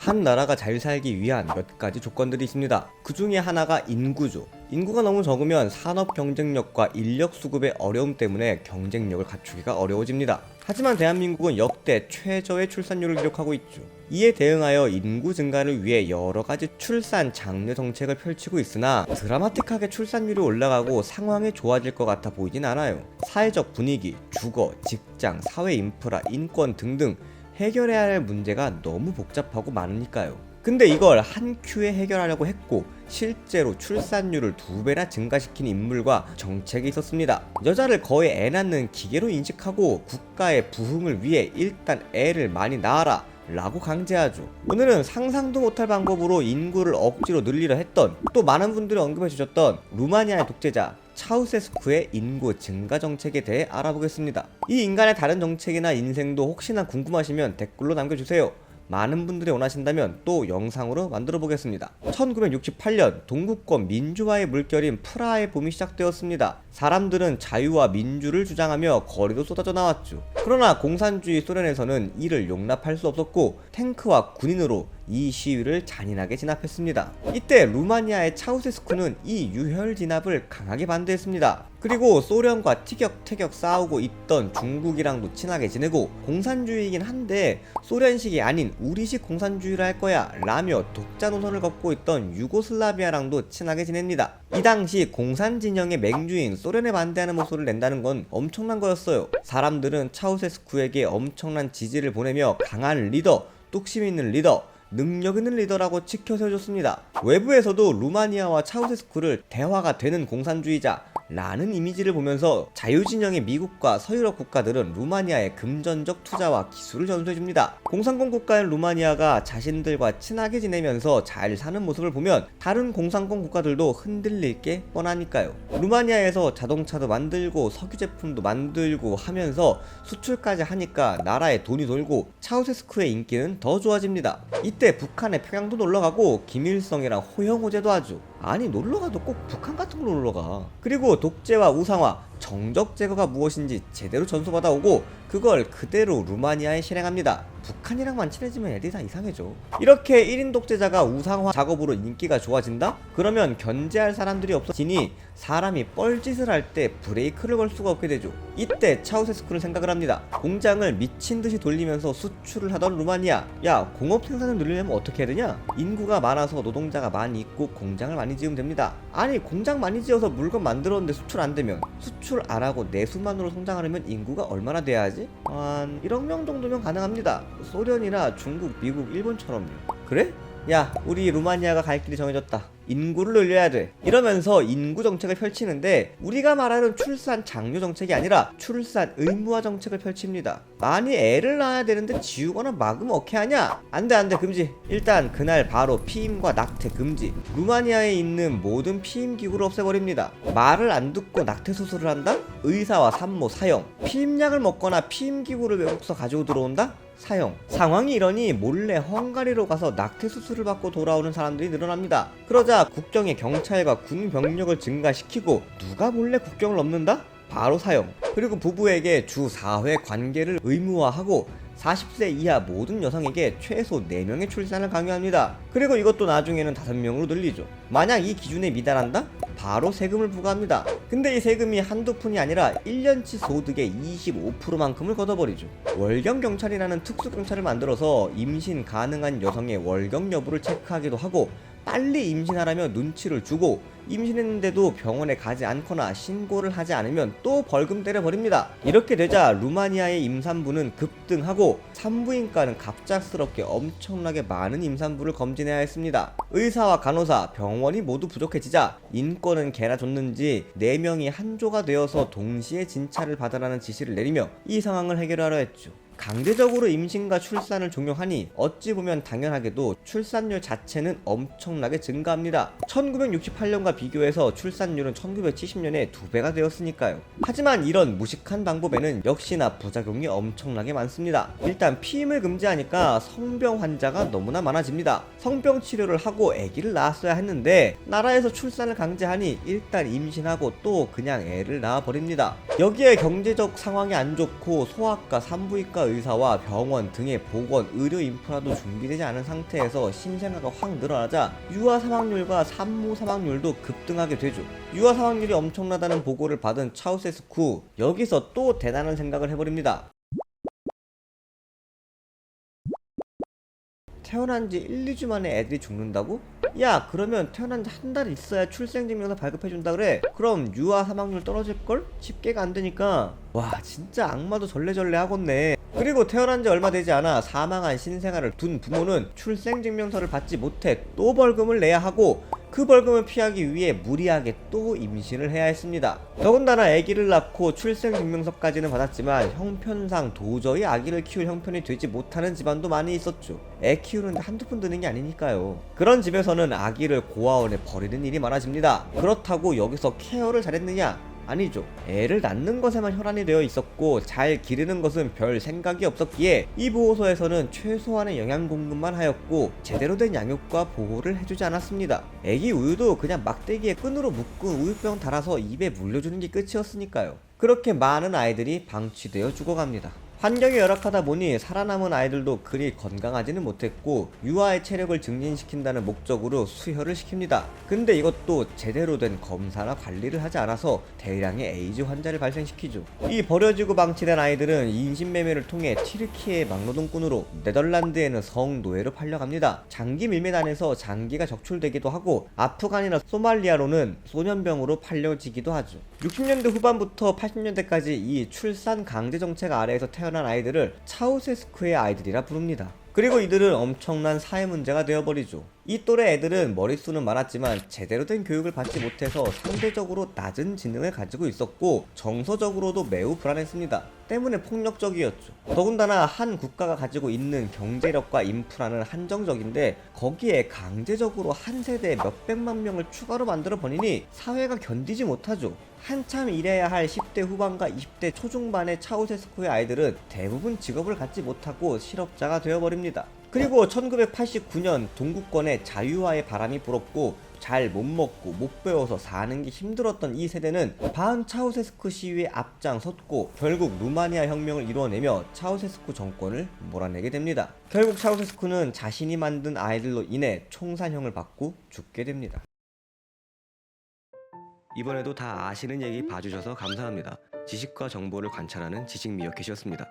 한 나라가 잘 살기 위한 몇 가지 조건들이 있습니다. 그 중에 하나가 인구죠. 인구가 너무 적으면 산업 경쟁력과 인력 수급의 어려움 때문에 경쟁력을 갖추기가 어려워집니다. 하지만 대한민국은 역대 최저의 출산율을 기록하고 있죠. 이에 대응하여 인구 증가를 위해 여러 가지 출산 장려 정책을 펼치고 있으나 드라마틱하게 출산율이 올라가고 상황이 좋아질 것 같아 보이진 않아요. 사회적 분위기, 주거, 직장, 사회 인프라, 인권 등등 해결해야 할 문제가 너무 복잡하고 많으니까요. 근데 이걸 한 큐에 해결하려고 했고 실제로 출산율을 2배나 증가시킨 인물과 정책이 있었습니다. 여자를 거의 애 낳는 기계로 인식하고 국가의 부흥을 위해 일단 애를 많이 낳아라 라고 강제하죠. 오늘은 상상도 못할 방법으로 인구를 억지로 늘리려 했던, 또 많은 분들이 언급해 주셨던 루마니아의 독재자 차우세스쿠의 인구 증가 정책에 대해 알아보겠습니다. 이 인간의 다른 정책이나 인생도 혹시나 궁금하시면 댓글로 남겨주세요. 많은 분들이 원하신다면 또 영상으로 만들어 보겠습니다. 1968년 동구권 민주화의 물결인 프라하의 봄이 시작되었습니다. 사람들은 자유와 민주를 주장하며 거리로 쏟아져 나왔죠. 그러나 공산주의 소련에서는 이를 용납할 수 없었고 탱크와 군인으로 이 시위를 잔인하게 진압했습니다. 이때 루마니아의 차우세스쿠는 이 유혈 진압을 강하게 반대했습니다. 그리고 소련과 티격태격 싸우고 있던 중국이랑도 친하게 지내고 공산주의이긴 한데 소련식이 아닌 우리식 공산주의를 할 거야 라며 독자 노선을 걷고 있던 유고슬라비아랑도 친하게 지냅니다. 이 당시 공산 진영의 맹주인 소련에 반대하는 목소리를 낸다는 건 엄청난 거였어요. 사람들은 차우세스쿠에게 엄청난 지지를 보내며 강한 리더, 뚝심 있는 리더, 능력 있는 리더라고 치켜 세워줬습니다. 외부에서도 루마니아와 차우세스쿠를 대화가 되는 공산주의자 라는 이미지를 보면서 자유진영의 미국과 서유럽 국가들은 루마니아의 금전적 투자와 기술을 전수해줍니다. 공산권 국가인 루마니아가 자신들과 친하게 지내면서 잘 사는 모습을 보면 다른 공산권 국가들도 흔들릴 게 뻔하니까요. 루마니아에서 자동차도 만들고 석유 제품도 만들고 하면서 수출까지 하니까 나라에 돈이 돌고 차우세스쿠의 인기는 더 좋아집니다. 이때 북한에 평양도 놀러가고 김일성이랑 호영호제도 하죠. 아니 놀러가도 꼭 북한 같은 걸로 놀러가. 그리고 독재와 우상화, 정적 제거가 무엇인지 제대로 전수받아오고 그걸 그대로 루마니아에 실행합니다. 북한이랑만 친해지면 애들이 다 이상해져. 이렇게 1인 독재자가 우상화 작업으로 인기가 좋아진다? 그러면 견제할 사람들이 없어지니 사람이 뻘짓을 할 때 브레이크를 걸 수가 없게 되죠. 이때 차우세스쿠는 생각을 합니다. 공장을 미친듯이 돌리면서 수출을 하던 루마니아, 야 공업 생산을 늘리려면 어떻게 해야 되냐? 인구가 많아서 노동자가 많이 있고 공장을 많이 지으면 됩니다. 아니 공장 많이 지어서 물건 만들었는데 수출 안 되면, 수출 안 하고 내수만으로 성장하려면 인구가 얼마나 돼야지? 한 1억 명 정도면 가능합니다. 소련이나 중국, 미국, 일본처럼요. 그래? 야 우리 루마니아가 갈 길이 정해졌다. 인구를 늘려야 돼. 이러면서 인구 정책을 펼치는데 우리가 말하는 출산 장려 정책이 아니라 출산 의무화 정책을 펼칩니다. 많이 애를 낳아야 되는데 지우거나 막으면 어떻게 하냐? 안돼 금지. 일단 그날 바로 피임과 낙태 금지. 루마니아에 있는 모든 피임 기구를 없애버립니다. 말을 안 듣고 낙태 수술을 한다? 의사와 산모 사형. 피임약을 먹거나 피임 기구를 외국서 가지고 들어온다? 사형. 상황이 이러니 몰래 헝가리로 가서 낙태 수술을 받고 돌아오는 사람들이 늘어납니다. 그러자 국경에 경찰과 군 병력을 증가시키고 누가 몰래 국경을 넘는다? 바로 사형. 그리고 부부에게 주 4회 관계를 의무화하고 40세 이하 모든 여성에게 최소 4명의 출산을 강요합니다. 그리고 이것도 나중에는 5명으로 늘리죠. 만약 이 기준에 미달한다? 바로 세금을 부과합니다. 근데 이 세금이 한두 푼이 아니라 1년치 소득의 25%만큼을 걷어버리죠. 월경경찰이라는 특수경찰을 만들어서 임신 가능한 여성의 월경 여부를 체크하기도 하고 빨리 임신하라며 눈치를 주고 임신했는데도 병원에 가지 않거나 신고를 하지 않으면 또 벌금 때려버립니다. 이렇게 되자 루마니아의 임산부는 급등하고 산부인과는 갑작스럽게 엄청나게 많은 임산부를 검진해야 했습니다. 의사와 간호사, 병원이 모두 부족해지자 인권은 개나 줬는지 4명이 한조가 되어서 동시에 진찰을 받아라는 지시를 내리며 이 상황을 해결하려 했죠. 강제적으로 임신과 출산을 종용하니 어찌 보면 당연하게도 출산율 자체는 엄청나게 증가합니다. 1968년과 비교해서 출산율은 1970년에 2배가 되었으니까요. 하지만 이런 무식한 방법에는 역시나 부작용이 엄청나게 많습니다. 일단 피임을 금지하니까 성병 환자가 너무나 많아집니다. 성병 치료를 하고 아기를 낳았어야 했는데 나라에서 출산을 강제하니 일단 임신하고 또 그냥 애를 낳아버립니다. 여기에 경제적 상황이 안 좋고 소아과, 산부인과, 의사와 병원 등의 보건, 의료 인프라도 준비되지 않은 상태에서 신생아가 확 늘어나자 유아 사망률과 산모 사망률도 급등하게 되죠. 유아 사망률이 엄청나다는 보고를 받은 차우세스쿠, 여기서 또 대단한 생각을 해버립니다. 태어난 지 1, 2주 만에 애들이 죽는다고? 야, 그러면 태어난 지 한 달 있어야 출생증명서 발급해준다 그래? 그럼 유아 사망률 떨어질걸? 집계가 안 되니까. 와, 진짜 악마도 절레절레 하겠네. 그리고 태어난 지 얼마 되지 않아 사망한 신생아를 둔 부모는 출생증명서를 받지 못해 또 벌금을 내야 하고, 그 벌금을 피하기 위해 무리하게 또 임신을 해야 했습니다. 더군다나 아기를 낳고 출생증명서까지는 받았지만 형편상 도저히 아기를 키울 형편이 되지 못하는 집안도 많이 있었죠. 애 키우는데 한두 푼 드는 게 아니니까요. 그런 집에서는 아기를 고아원에 버리는 일이 많아집니다. 그렇다고 여기서 케어를 잘했느냐? 아니죠. 애를 낳는 것에만 혈안이 되어 있었고 잘 기르는 것은 별 생각이 없었기에 이 보호소에서는 최소한의 영양 공급만 하였고 제대로 된 양육과 보호를 해주지 않았습니다. 애기 우유도 그냥 막대기에 끈으로 묶은 우유병 달아서 입에 물려주는 게 끝이었으니까요. 그렇게 많은 아이들이 방치되어 죽어갑니다. 환경이 열악하다 보니 살아남은 아이들도 그리 건강하지는 못했고 유아의 체력을 증진시킨다는 목적으로 수혈을 시킵니다. 근데 이것도 제대로 된 검사나 관리를 하지 않아서 대량의 에이즈 환자를 발생시키죠. 이 버려지고 방치된 아이들은 인신매매를 통해 튀르키예의 막노동꾼으로, 네덜란드에는 성노예로 팔려갑니다. 장기 밀매단에서 장기가 적출되기도 하고 아프간이나 소말리아로는 소년병으로 팔려지기도 하죠. 60년대 후반부터 80년대까지 이 출산 강제 정책 아래에서 태어난 아이들을 차우세스쿠의 아이들이라 부릅니다. 그리고 이들은 엄청난 사회 문제가 되어버리죠. 이 또래 애들은 머릿수는 많았지만 제대로 된 교육을 받지 못해서 상대적으로 낮은 지능을 가지고 있었고 정서적으로도 매우 불안했습니다. 때문에 폭력적이었죠. 더군다나 한 국가가 가지고 있는 경제력과 인프라는 한정적인데 거기에 강제적으로 한 세대에 몇백만 명을 추가로 만들어 버리니 사회가 견디지 못하죠. 한참 일해야 할 10대 후반과 20대 초중반의 차우세스쿠의 아이들은 대부분 직업을 갖지 못하고 실업자가 되어버립니다. 그리고 1989년 동구권에 자유화의 바람이 불었고 잘 못 먹고 못 배워서 사는 게 힘들었던 이 세대는 반 차우세스쿠 시위에 앞장섰고 결국 루마니아 혁명을 이루어내며 차우세스쿠 정권을 몰아내게 됩니다. 결국 차우세스쿠는 자신이 만든 아이들로 인해 총살형을 받고 죽게 됩니다. 이번에도 다 아시는 얘기 봐주셔서 감사합니다. 지식과 정보를 관찰하는 지식미어캣이었습니다.